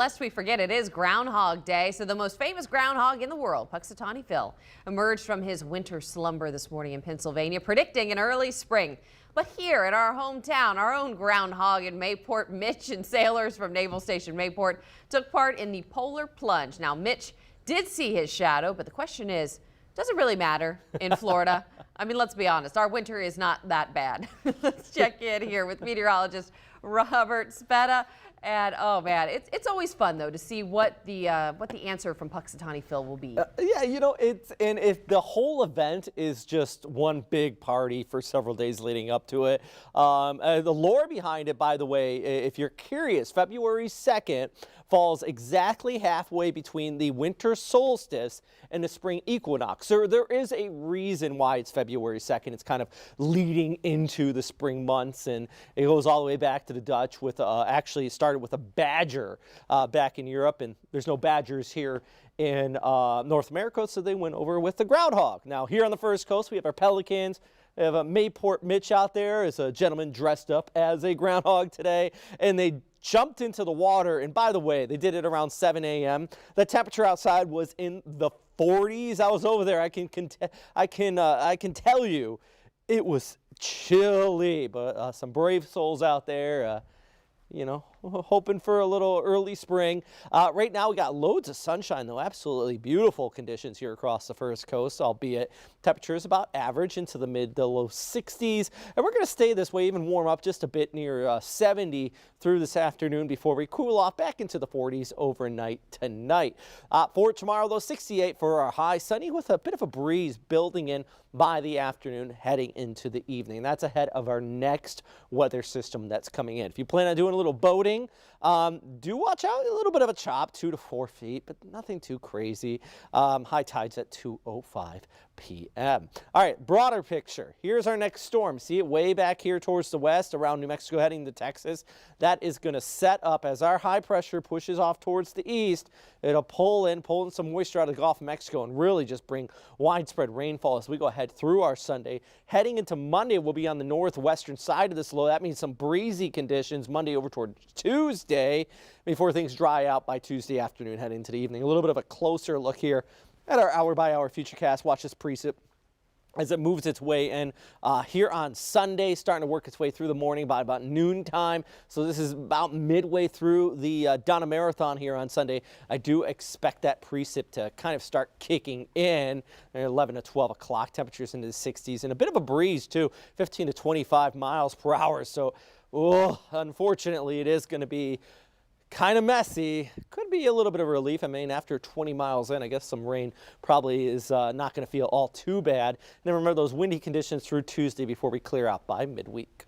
Lest we forget, it is Groundhog Day, so the most famous groundhog in the world, Punxsutawney Phil, emerged from his winter slumber this morning in Pennsylvania, predicting an early spring. But here in our hometown, our own groundhog in Mayport, Mitch, and sailors from Naval Station Mayport took part in the polar plunge. Now, Mitch did see his shadow, but the question is, does it really matter in Florida? I mean, let's be honest, our winter is not that bad. Let's check in here with meteorologist Robert Speta. And oh man, it's always fun though to see what the answer from Punxsutawney Phil will be. Yeah, and if the whole event is just one big party for several days leading up to it. The lore behind it, by the way, if you're curious, February 2nd falls exactly halfway between the winter solstice and the spring equinox. So there is a reason why it's February 2nd. It's kind of leading into the spring months, and it goes all the way back to the Dutch with actually started with a badger back in Europe, and there's no badgers here in North America, so they went over with the groundhog. Now here on the First Coast, we have our pelicans. We have a Mayport Mitch out there as a gentleman dressed up as a groundhog today, and they jumped into the water. And by the way, they did it around 7 a.m. The temperature outside was in the 40s. I was over there. I can tell you, it was chilly, but some brave souls out there. Hoping for a little early spring. Right now we got loads of sunshine though, absolutely beautiful conditions here across the First Coast, albeit temperatures about average into the mid to low 60s. And we're going to stay this way, even warm up just a bit near 70 through this afternoon before we cool off back into the 40s overnight tonight. For tomorrow though, 68 for our high, sunny with a bit of a breeze building in by the afternoon heading into the evening. That's ahead of our next weather system that's coming in. If you plan on doing a little boating, do watch out, a little bit of a chop, 2 to 4 feet, but nothing too crazy. High tides at 2:05 p.m. All right, broader picture. Here's our next storm. See it way back here towards the west around New Mexico heading to Texas. That is going to set up as our high pressure pushes off towards the east. It'll pull in some moisture out of the Gulf of Mexico and really just bring widespread rainfall as we go ahead through our Sunday. Heading into Monday, we'll be on the northwestern side of this low. That means some breezy conditions Monday over toward Tuesday before things dry out by Tuesday afternoon heading into the evening. A little bit of a closer look here at our hour-by-hour futurecast. Watch this precip as it moves its way in here on Sunday, starting to work its way through the morning by about noontime. So this is about midway through the Donna Marathon here on Sunday. I do expect that precip to kind of start kicking in at 11 to 12 o'clock. Temperatures into the 60s and a bit of a breeze too, 15 to 25 miles per hour. So unfortunately, it is going to be kind of messy. Could be a little bit of relief. I mean, after 20 miles in, I guess some rain probably is not going to feel all too bad. And then remember those windy conditions through Tuesday before we clear out by midweek.